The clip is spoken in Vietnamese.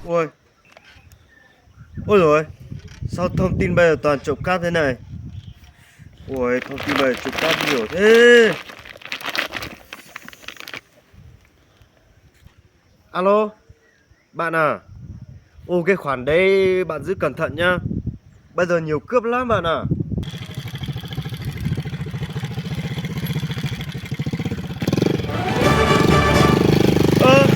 Ôi, ôi rồi, sao thông tin bây giờ toàn trộm cắp thế này? Ôi, thông tin bây giờ trộm cắp nhiều thế. Alo, bạn à? Ô, cái khoản đấy bạn giữ cẩn thận nhá. Bây giờ nhiều cướp lắm bạn à. Ơ,